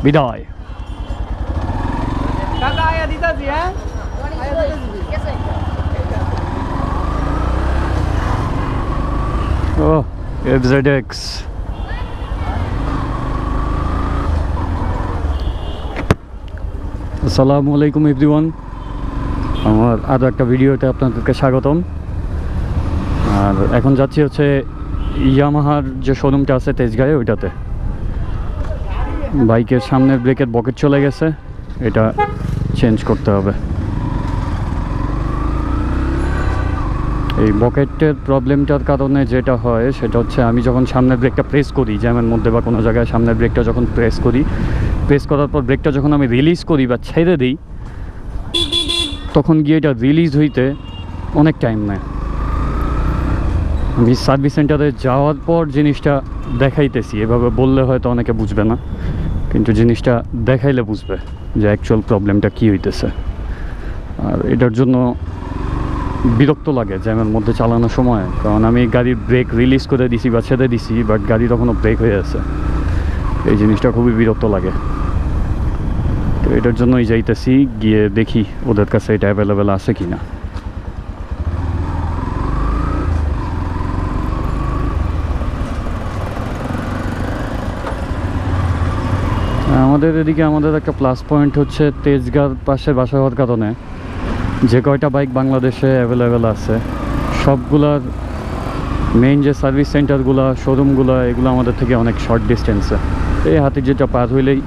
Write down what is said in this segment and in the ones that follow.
বিদায়। ও FZX আসসালামু আলাইকুম এভরিওয়ান, আমার আরও একটা ভিডিওতে আপনাদেরকে স্বাগতম। আর এখন যাচ্ছি হচ্ছে ইয়ামাহার যে শোরুমটা আছে তেজগাঁয়ে, ওইটাতে। বাইকের সামনের ব্রেকের বকেট চলে গেছে, এটা চেঞ্জ করতে হবে। এই বকেটের প্রবলেমটার কারণে যেটা হয় সেটা হচ্ছে, আমি যখন সামনের ব্রেকটা প্রেস করি, জ্যামের মধ্যে বা কোনো জায়গায় সামনের ব্রেকটা যখন প্রেস করার পর ব্রেকটা যখন আমি রিলিজ করি বা ছেড়ে দিই, তখন গিয়ে এটা রিলিজ হইতে অনেক টাইম নেয়। আমি সার্ভিস সেন্টারে যাওয়ার পর জিনিসটা দেখাইতেছি, এভাবে বললে হয়তো অনেকে বুঝবে না, কিন্তু জিনিসটা দেখাইলে বুঝবে যে অ্যাকচুয়াল প্রবলেমটা কী হইতেছে। আর এটার জন্য বিরক্ত লাগে জ্যামের মধ্যে চালানোর সময়, কারণ আমি গাড়ির ব্রেক রিলিজ করে দিছি বা ছেড়ে দিছি, বাট গাড়ি তখনও ব্রেক হয়ে আছে। এই জিনিসটা খুবই বিরক্ত লাগে। তো এটার জন্যই যাইতেছি, গিয়ে দেখি ওদের কাছে এটা অ্যাভেলেবেল আছে কি না। আমাদের এদিকে আমাদের একটা প্লাস পয়েন্ট হচ্ছে, তেজগাঁর পাশে বাসা হওয়ার কারণে যে কয়টা বাইক বাংলাদেশে অ্যাভেলেবেল আছে, সবগুলার মেইন যে সার্ভিস সেন্টারগুলো, শোরুমগুলো, এগুলো আমাদের থেকে অনেক শর্ট ডিস্টেন্সে। এই হাতে যেটা পার হইলেই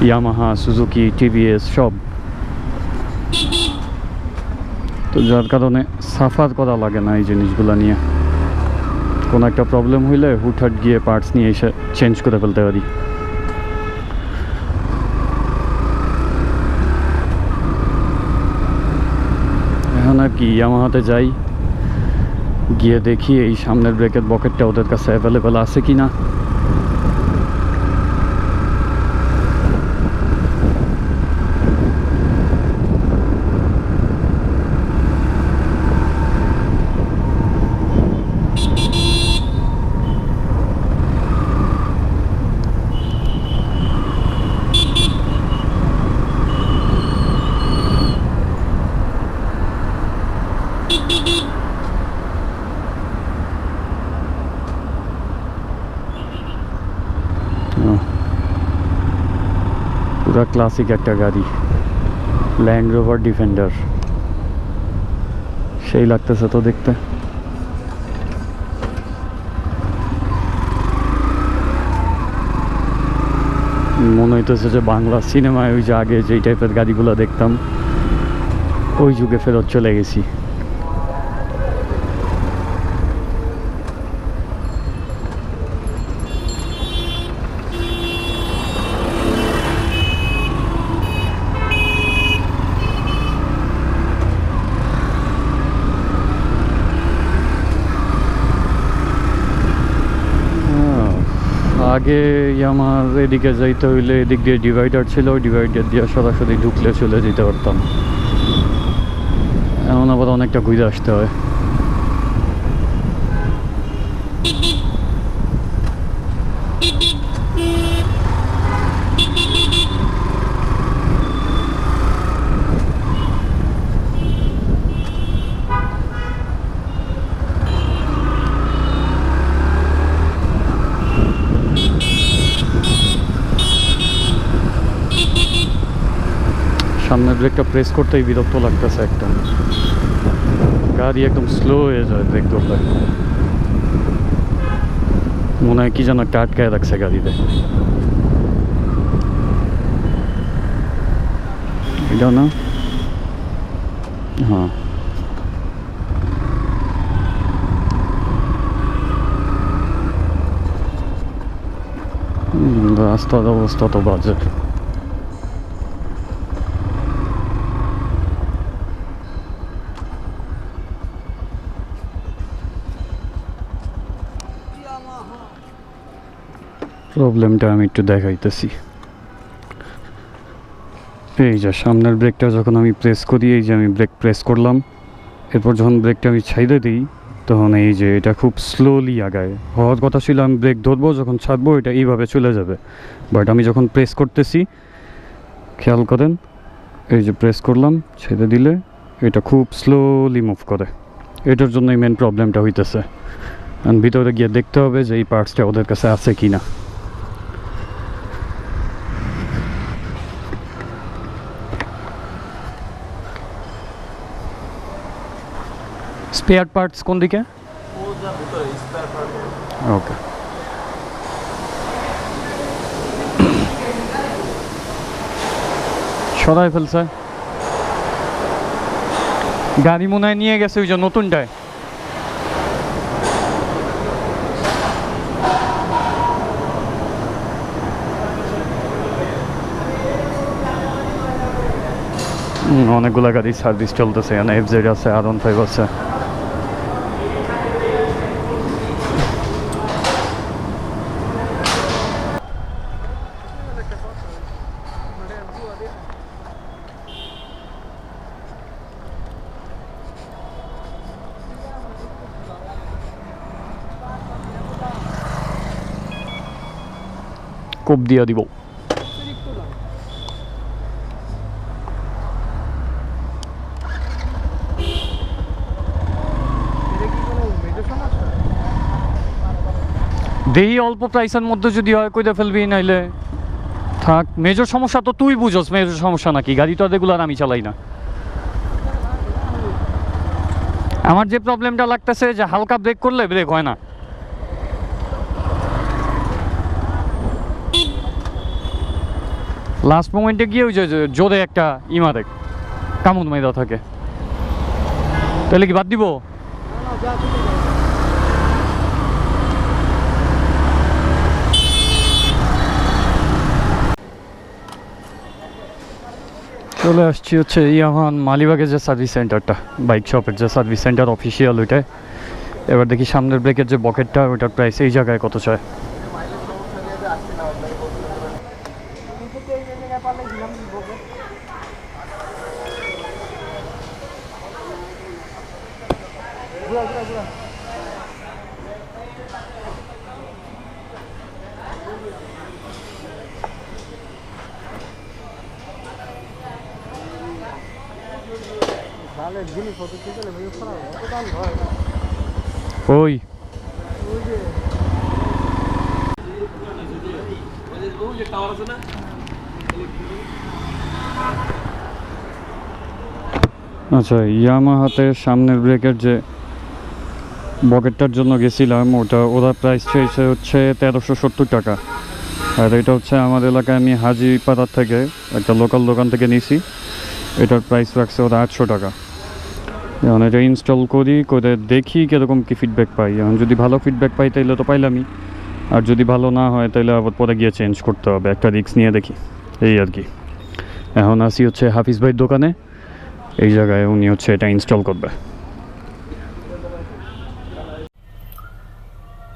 ইয়ামাহা, সুজুকি, টিভিএস সব। তো যার কারণে সাফার করা লাগে না এই জিনিসগুলো নিয়ে। কোনো একটা প্রবলেম হইলে হুটহাট গিয়ে পার্টস নিয়ে এসে চেঞ্জ করে ফেলতে পারি। এখন আর কি ইয়ামাহাতে যাই, গিয়ে দেখি এই সামনের ব্রেকের বকেটটা ওদের কাছে অ্যাভেলেবেল আছে কি না। পুরা ক্লাসিক একটা গাড়ি, ল্যান্ড রোভার ডিফেন্ডার। সেই লাগতেছে তো দেখতে। মনে হইতেছে যে বাংলা সিনেমায় ওই যে আগে যেই টাইপের গাড়িগুলো দেখতাম, ওই যুগে ফেরত চলে গেছি। আগে আমার এদিকে যাইতে হইলে এদিক দিয়ে ডিভাইডার ছিল, ওই ডিভাইডার দিয়ে সরাসরি ঢুকলে চলে যেতে পারতাম। এমন আবার অনেকটা ঘুরে আসতে হয়। সামনের ব্রেকটা প্রেস করতেই বিরক্ত লাগতেছে একটা। গাড়ি একদম স্লো হয়ে যায় ব্রেক ধরলে, মনে হয় কি যেন একটা আটকায় রাখছে গাড়িতে। এটা না, হ্যাঁ রাস্তার অবস্থা তো বাজে। প্রবলেমটা আমি একটু দেখাইতেছি। এই যে সামনের ব্রেকটা যখন আমি প্রেস করি, এই যে আমি ব্রেক প্রেস করলাম, এরপর যখন ব্রেকটা আমি ছাইড়ে দিই, তখন এই যে এটা খুব স্লোলি আগায়। হওয়ার কথা ছিল আমি ব্রেক ধরবো, যখন ছাড়বো এটা এইভাবে চলে যাবে, বাট আমি যখন প্রেস করতেছি খেয়াল করেন, এই যে প্রেস করলাম ছেড়ে দিলে এটা খুব স্লোলি মুভ করে। এটার জন্যই মেন প্রবলেমটা হইতেছে। আর ভিতরে গিয়ে দেখতে হবে যে এই পার্টসটা ওদের কাছে আছে কি না। স্পেয়ার পার্টস কোন দিকে? ওকে, সরাই ফেলছে গাড়ি, মনে হয় নিয়ে গেছে ওই যে নতুনটায়। অনেকগুলো গাড়ির সার্ভিস চলতেছে, এখানে FZ আছে, R15 আছে। কোপ দিয়া দিব। দেই অল্প প্রাইসের মধ্যে যদি হয় কইতে ফেলবি, নাইলে থাক। মেজর সমস্যা তো তুই বুঝোস, মেজর সমস্যা নাকি? গাড়ি তো রেগুলার আমি চালাই না। আমার যে প্রবলেমটা লাগতেছে যে হালকা ব্রেক করলে ব্রেক হয় না। লাস্ট মোমেন্টে গিয়ে ওই যে জোরে একটা ইমারে কামড় মেয়েরা থাকে। তাহলে কি বাদ দিব? চলে আসছি হচ্ছে ইয়াহান মালিবাগের যে সার্ভিস সেন্টারটা, বাইক শপের যে সার্ভিস সেন্টার অফিসিয়াল ওইটায়। এবার দেখি সামনের ব্রেকের যে বকেটটা ওইটার প্রাইস এই জায়গায় কত চায়। ওই আচ্ছা, ইয়ামাহাতে সামনের ব্রেকের যে বকেটটার জন্য গেছিলাম, ওরা প্রাইস চাইছে হচ্ছে 1370 টাকা। আর এটা হচ্ছে আমার এলাকায় আমি হাজিপাড়ার থেকে একটা লোকাল দোকান থেকে নিছি, এটার প্রাইস রাখছে ওরা 800 টাকা। এখন এটা ইনস্টল করে দেখি কীরকম কী ফিডব্যাক পাই। এখন যদি ভালো ফিডব্যাক পাই তাইলে তো পাইলামই, আর যদি ভালো না হয় তাহলে আবার পরে গিয়ে চেঞ্জ করতে হবে। একটা রিস্ক নিয়ে দেখি, এই আর কি। এখন আসি হচ্ছে হাফিজ ভাইয়ের দোকানে, এই জায়গায় উনি হচ্ছে এটা ইনস্টল করবে।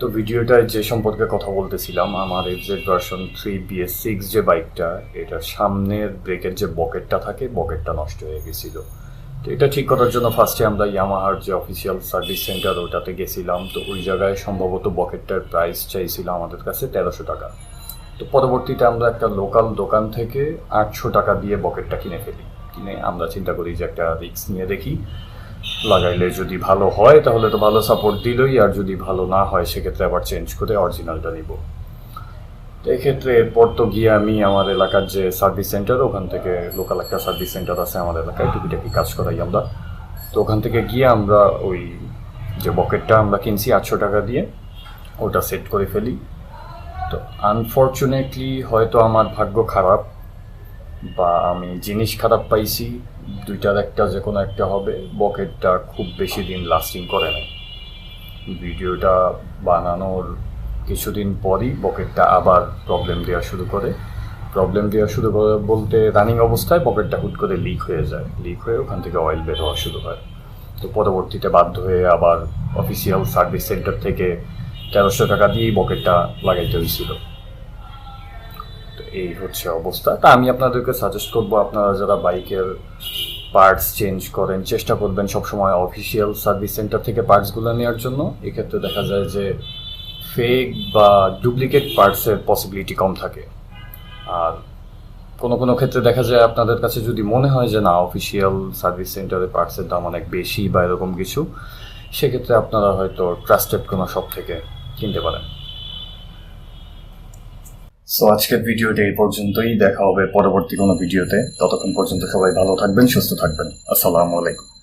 তো ভিডিওটায় যে সম্পর্কে কথা বলতেছিলাম, আমার FZ ভার্সন 3 BS6 যে বাইকটা, এটার সামনের ব্রেকের যে বকেটটা থাকে, বকেটটা নষ্ট হয়ে গেছিল। তো এটা ঠিক করার জন্য ফার্স্টে আমরা ইয়ামাহার যে অফিসিয়াল সার্ভিস সেন্টার ওটাতে গেছিলাম। তো ওই জায়গায় সম্ভবত বকেটটার প্রাইস চাইছিল আমাদের কাছে 1300 টাকা। তো পরবর্তীতে আমরা একটা লোকাল দোকান থেকে 800 টাকা দিয়ে বকেটটা কিনে ফেলি। কিনে আমরা চিন্তা করি যে একটা রিস্ক নিয়ে দেখি, লাগাইলে যদি ভালো হয় তাহলে তো ভালো সাপোর্ট দিলই, আর যদি ভালো না হয় সেক্ষেত্রে আবার চেঞ্জ করে অরিজিনালটা নিব। তো এক্ষেত্রে এরপর তো গিয়ে আমি আমার এলাকার যে সার্ভিস সেন্টার, ওখান থেকে লোকাল একটা সার্ভিস সেন্টার আছে আমার এলাকায়, টুকিটাকি কাজ করাই আমরা। তো ওখান থেকে গিয়ে আমরা ওই যে বকেটটা আমরা কিনছি 800 টাকা দিয়ে, ওটা সেট করে ফেলি। তো আনফর্চুনেটলি হয়তো আমার ভাগ্য খারাপ বা আমি জিনিস খারাপ পাইছি, দুইটার একটা যে কোনো একটা হবে। বকেটটা খুব বেশি দিন লাস্টিং করে না। ভিডিওটা বানানোর কিছুদিন পরই বকেটটা আবার প্রবলেম দেওয়া শুরু করে বলতে রানিং অবস্থায় পকেটটা হুট করে লিক হয়ে যায়, লিক হয়ে ওখান থেকে অয়েল বের হওয়া শুরু হয়। তো পরবর্তীতে বাধ্য হয়ে আবার অফিসিয়াল সার্ভিস সেন্টার থেকে 1300 টাকা দিয়েই বকেটটা লাগাইতে হয়েছিল। তো এই হচ্ছে অবস্থা। তা আমি আপনাদেরকে সাজেস্ট করবো, আপনারা যারা বাইকের পার্টস চেঞ্জ করেন, চেষ্টা করবেন সবসময় অফিসিয়াল সার্ভিস সেন্টার থেকে পার্টসগুলো নেওয়ার জন্য। এক্ষেত্রে দেখা যায় যে ফেক বা ডুপ্লিকেট পার্টসের পসিবিলিটি কম থাকে। আর কোনো কোনো ক্ষেত্রে দেখা যায় আপনাদের কাছে যদি মনে হয় যে না অফিসিয়াল সার্ভিস সেন্টারে পার্টসের দাম অনেক বেশি বা এরকম কিছু, সেক্ষেত্রে আপনারা হয়তো ট্রাস্টেড কোনো শপ থেকে কিনতে পারেন। সো আজকের ভিডিওটা এই পর্যন্তই, দেখা হবে পরবর্তী কোনো ভিডিওতে। ততক্ষণ পর্যন্ত সবাই ভালো থাকবেন, সুস্থ থাকবেন। আসসালামু আলাইকুম।